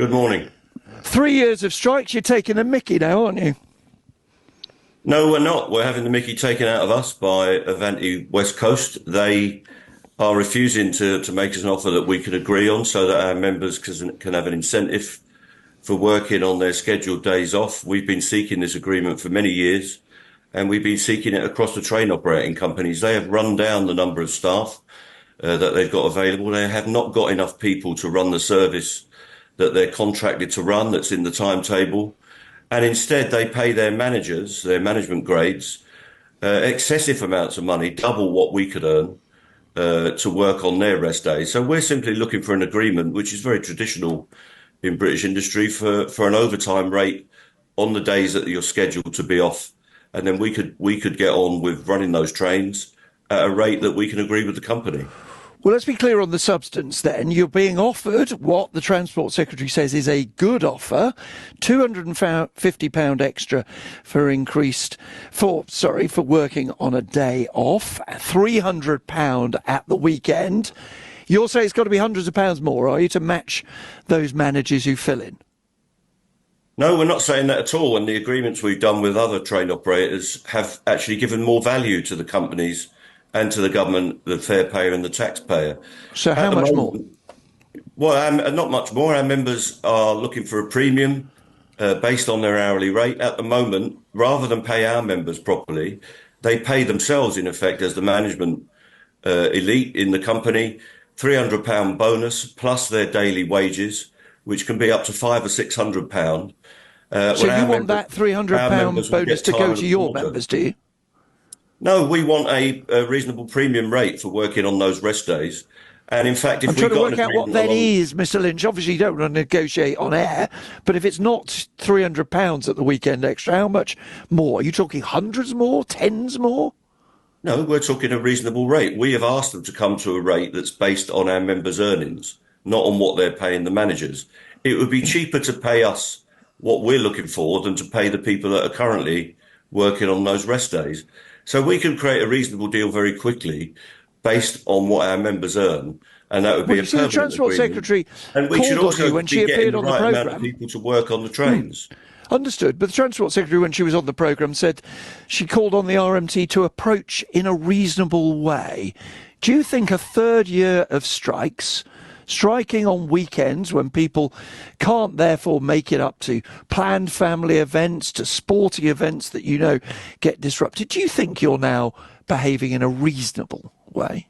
Good morning. 3 years of strikes, you're taking a mickey now, aren't you? No, we're not. We're having the mickey taken out of us by Avanti West Coast. They are refusing to make us an offer that we can agree on so that our members can have an incentive for working on their scheduled days off. We've been seeking this agreement for many years, and we've been seeking it across the train operating companies. They have run down the number of staff that they've got available. They have not got enough people to run the service that they're contracted to run, that's in the timetable. And instead, they pay their managers, their management grades, excessive amounts of money, double what we could earn, to work on their rest days. So we're simply looking for an agreement, which is very traditional in British industry, for an overtime rate on the days that you're scheduled to be off. And then we could get on with running those trains at a rate that we can agree with the company. Well, let's be clear on the substance then. You're being offered what the Transport Secretary says is a good offer, £250 extra for working on a day off, £300 at the weekend. You'll say it's got to be hundreds of pounds more, are you, to match those managers who fill in? No, we're not saying that at all. And the agreements we've done with other train operators have actually given more value to the companies and to the government, the fare payer and the taxpayer. So how much more? Well, not much more. Our members are looking for a premium based on their hourly rate. At the moment, rather than pay our members properly, they pay themselves, in effect, as the management elite in the company, £300 bonus plus their daily wages, which can be up to £500 or £600. So you want that £300 bonus to go to your members, do you? No, we want a reasonable premium rate for working on those rest days. And in fact, if I'm trying to work out what that is, Mr. Lynch. Obviously, you don't want to negotiate on air, but if it's not £300 at the weekend extra, how much more? Are you talking hundreds more, tens more? No, we're talking a reasonable rate. We have asked them to come to a rate that's based on our members' earnings, not on what they're paying the managers. It would be cheaper to pay us what we're looking for than to pay the people that are currently working on those rest days. So we can create a reasonable deal very quickly based on what our members earn, and that would be a permanent the Transport agreement. Secretary And we should called on you also when be she getting appeared the on the right amount programme. of people to work on the trains. Understood. But the Transport Secretary, when she was on the programme, said she called on the RMT to approach in a reasonable way. Do you think a third year of strikes, striking on weekends when people can't therefore make it up to planned family events, to sporting events that you know get disrupted, do you think you're now behaving in a reasonable way?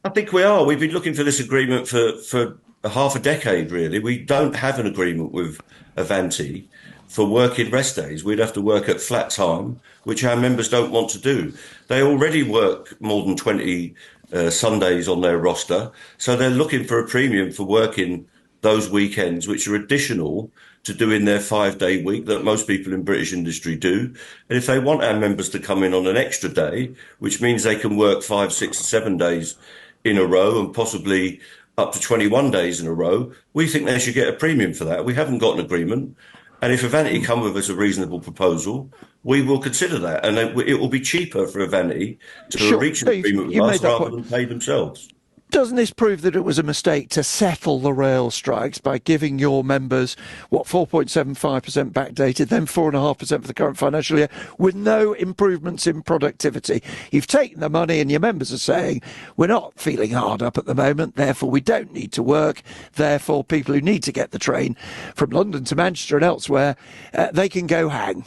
I think we are. We've been looking for this agreement for half a decade, really. We don't have an agreement with Avanti for working rest days. We'd have to work at flat time, which our members don't want to do. They already work more than 20 Sundays on their roster, so they're looking for a premium for working those weekends, which are additional to doing their 5-day week that most people in British industry do. And if they want our members to come in on an extra day, which means they can work 5, 6, 7 days in a row and possibly up to 21 days in a row, we think they should get a premium for that. We haven't got an agreement. And if Avanti come with us a reasonable proposal, we will consider that. And it will be cheaper for Avanti to reach an agreement with us rather than pay themselves. Doesn't this prove that it was a mistake to settle the rail strikes by giving your members, 4.75% backdated, then 4.5% for the current financial year, with no improvements in productivity? You've taken the money and your members are saying, we're not feeling hard up at the moment, therefore we don't need to work, therefore people who need to get the train from London to Manchester and elsewhere, they can go hang.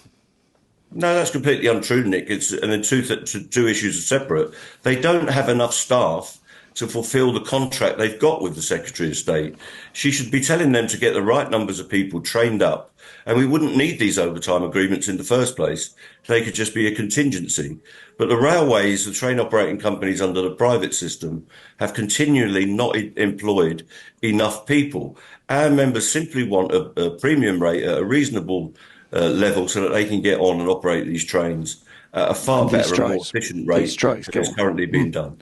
No, that's completely untrue, Nick. And the two issues are separate. They don't have enough staff to fulfil the contract they've got with the Secretary of State. She should be telling them to get the right numbers of people trained up, and we wouldn't need these overtime agreements in the first place. They could just be a contingency. But the railways, the train operating companies under the private system, have continually not employed enough people. Our members simply want a premium rate at a reasonable level so that they can get on and operate these trains at a far better and more efficient rate than is currently being done.